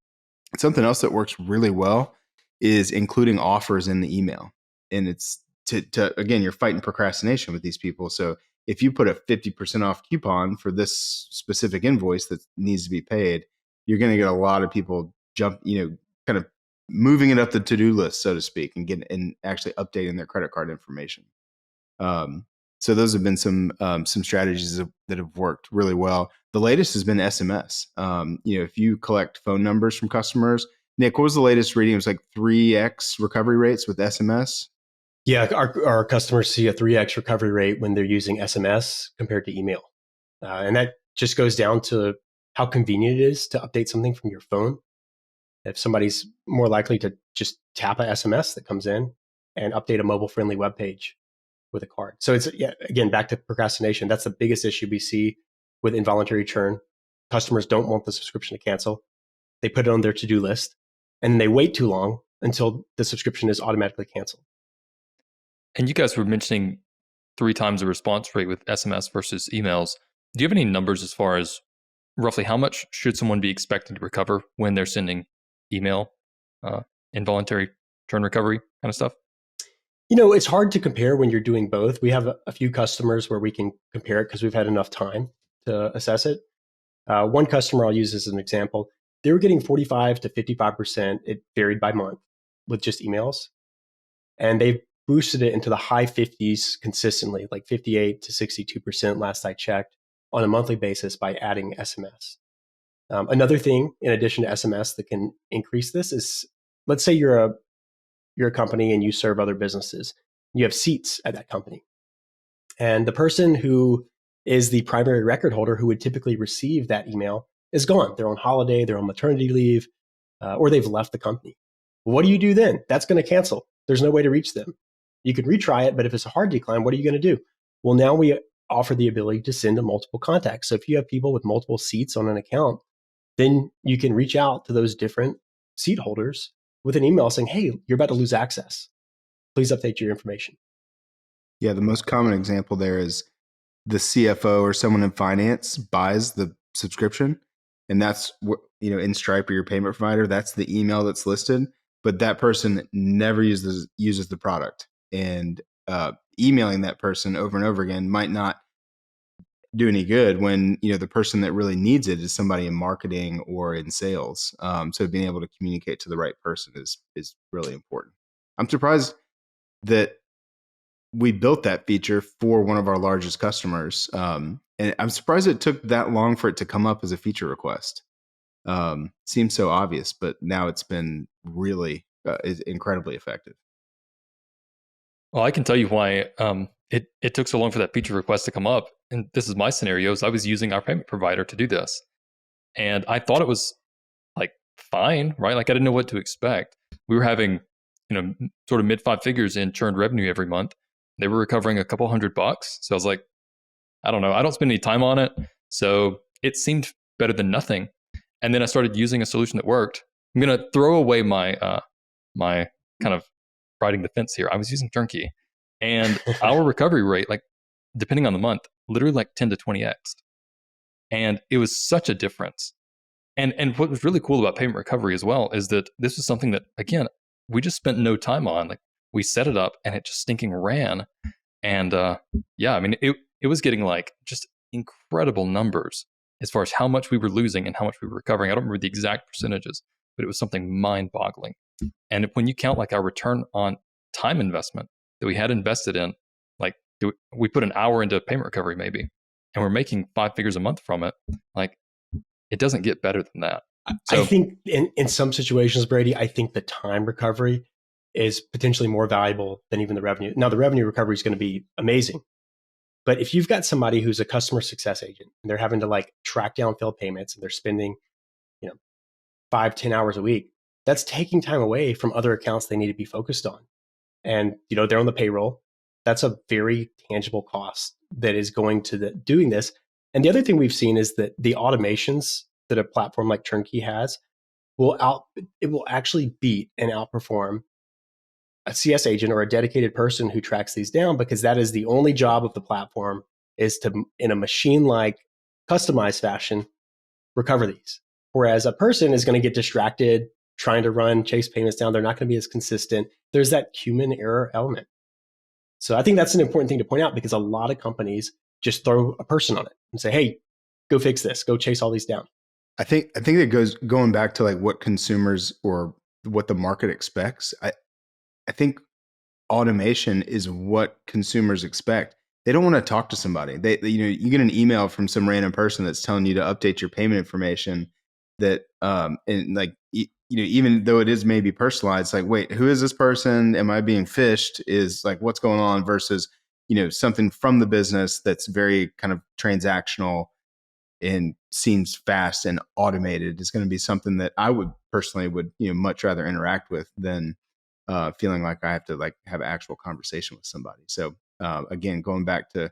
Something else that works really well is including offers in the email. And it's to again, you're fighting procrastination with these people. So if you put a 50% off coupon for this specific invoice that needs to be paid, you're going to get a lot of people kind of moving it up the to-do list, so to speak, and actually updating their credit card information. So those have been some strategies that have worked really well. The latest has been SMS. If you collect phone numbers from customers, Nick, what was the latest reading? It was like 3x recovery rates with SMS. Yeah, our customers see a 3x recovery rate when they're using SMS compared to email. And that just goes down to how convenient it is to update something from your phone. If somebody's more likely to just tap a SMS that comes in and update a mobile-friendly web page with a card. So it's, again, back to procrastination. That's the biggest issue we see with involuntary churn. Customers don't want the subscription to cancel. They put it on their to-do list and they wait too long until the subscription is automatically canceled. And you guys were mentioning 3 times the response rate with SMS versus emails. Do you have any numbers as far as roughly how much should someone be expecting to recover when they're sending email, involuntary churn recovery kind of stuff? It's hard to compare when you're doing both. We have a few customers where we can compare it because we've had enough time to assess it. One customer I'll use as an example, they were getting 45 to 55%. It varied by month with just emails. And they've boosted it into the high 50s consistently, like 58 to 62% last I checked on a monthly basis by adding SMS. Another thing, in addition to SMS, that can increase this is, let's say you're a company and you serve other businesses. You have seats at that company. And the person who is the primary record holder who would typically receive that email is gone. They're on holiday, they're on maternity leave, or they've left the company. What do you do then? That's going to cancel. There's no way to reach them. You can retry it, but if it's a hard decline, what are you going to do? Well, now we offer the ability to send to multiple contacts. So if you have people with multiple seats on an account, then you can reach out to those different seat holders with an email saying, hey, you're about to lose access. Please update your information. Yeah, the most common example there is the CFO or someone in finance buys the subscription, and that's in Stripe or your payment provider, that's the email that's listed, but that person never uses the product. And emailing that person over and over again might not do any good when, the person that really needs it is somebody in marketing or in sales. So being able to communicate to the right person is really important. I'm surprised that we built that feature for one of our largest customers. And I'm surprised it took that long for it to come up as a feature request. Seems so obvious, but now it's been really is incredibly effective. Well, I can tell you why it took so long for that feature request to come up. And this is my scenarios. I was using our payment provider to do this. And I thought it was like fine, right? Like I didn't know what to expect. We were having, sort of mid 5 figures in churned revenue every month. They were recovering a couple $100. So I was like, I don't know. I don't spend any time on it. So it seemed better than nothing. And then I started using a solution that worked. I'm going to throw away my my kind of riding the fence here. I was using Churnkey, and our recovery rate, like depending on the month, literally like 10 to 20x. And it was such a difference. And what was really cool about payment recovery as well is that this was something that, again, we just spent no time on. Like we set it up and it just stinking ran. And yeah, I mean, it was getting like just incredible numbers as far as how much we were losing and how much we were recovering. I don't remember the exact percentages, but it was something mind-boggling. And when you count like our return on time investment that we had invested in, like we put an hour into payment recovery maybe, and we're making 5 figures a month from it, like it doesn't get better than that. So, I think in some situations, Brady, I think the time recovery is potentially more valuable than even the revenue. Now, the revenue recovery is going to be amazing. But if you've got somebody who's a customer success agent and they're having to like track down failed payments and they're spending, 5-10 hours a week, that's taking time away from other accounts they need to be focused on. And, they're on the payroll. That's a very tangible cost that is going to doing this. And the other thing we've seen is that the automations that a platform like Churnkey has will actually beat and outperform a CS agent or a dedicated person who tracks these down, because that is the only job of the platform, is to, in a machine-like customized fashion, recover these. Whereas a person is going to get distracted trying to chase payments down. They're not going to be as consistent. There's that human error element. So I think that's an important thing to point out, because a lot of companies just throw a person on it and say, hey, go fix this, go chase all these down. I think it going back to like what consumers or what the market expects. I think automation is what consumers expect. They don't want to talk to somebody. You get an email from some random person that's telling you to update your payment information that, and like, even though it is maybe personalized, like, wait, who is this person? Am I being phished? Is like, what's going on versus, something from the business that's very kind of transactional and seems fast and automated is going to be something that I would personally much rather interact with than feeling like I have to like have an actual conversation with somebody. So again, going back to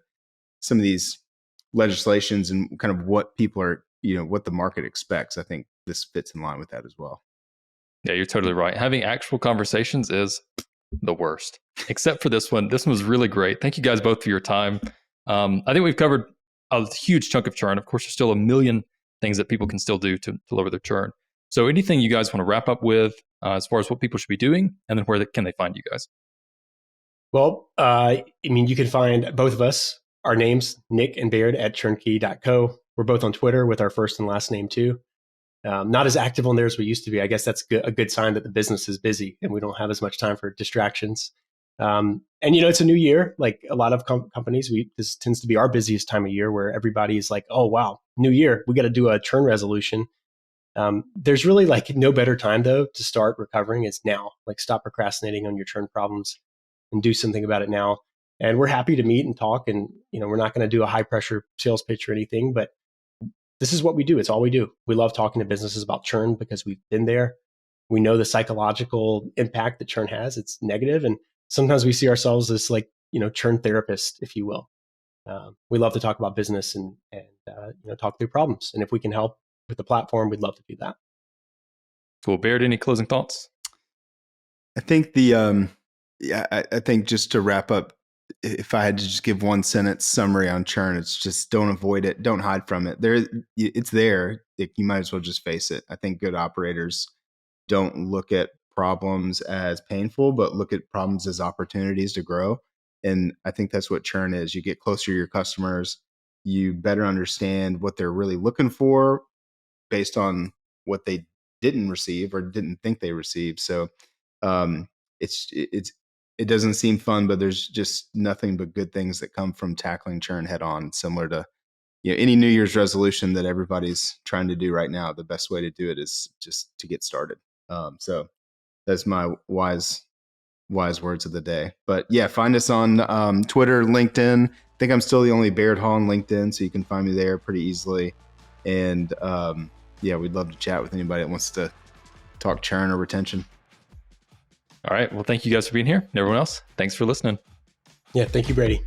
some of these legislations and kind of what people are, what the market expects, I think this fits in line with that as well. Yeah, you're totally right. Having actual conversations is the worst, except for this one. This one was really great. Thank you guys both for your time. I think we've covered a huge chunk of churn. Of course, there's still a million things that people can still do to lower their churn. So anything you guys want to wrap up with as far as what people should be doing, and then where can they find you guys? Well, you can find both of us, our names, Nick and Baird, at churnkey.co. We're both on Twitter with our first and last name too. Not as active on there as we used to be. I guess that's a good sign that the business is busy and we don't have as much time for distractions. And it's a new year. Like a lot of companies, this tends to be our busiest time of year, where everybody is like, oh, wow, new year, we got to do a churn resolution. There's really like no better time though to start recovering is now. Like stop procrastinating on your churn problems and do something about it now. And we're happy to meet and talk. And, we're not going to do a high pressure sales pitch or anything, but this is what we do. It's all we do. We love talking to businesses about churn because we've been there. We know the psychological impact that churn has. It's negative. And sometimes we see ourselves as like, churn therapist, if you will. We love to talk about business and talk through problems. And if we can help with the platform, we'd love to do that. Cool. Baird, any closing thoughts? I think I think just to wrap up, if I had to just give one sentence summary on churn, it's just don't avoid it. Don't hide from it. It's there. You might as well just face it. I think good operators don't look at problems as painful, but look at problems as opportunities to grow. And I think that's what churn is. You get closer to your customers. you better understand what they're really looking for based on what they didn't receive or didn't think they received. So it doesn't seem fun, but there's just nothing but good things that come from tackling churn head on, similar to any New Year's resolution that everybody's trying to do right now. The best way to do it is just to get started. So that's my wise words of the day. But yeah, find us on Twitter, LinkedIn. I think I'm still the only Baird Hall on LinkedIn, so you can find me there pretty easily. And yeah, we'd love to chat with anybody that wants to talk churn or retention. All right. Well, thank you guys for being here. And everyone else, thanks for listening. Yeah, thank you, Brady.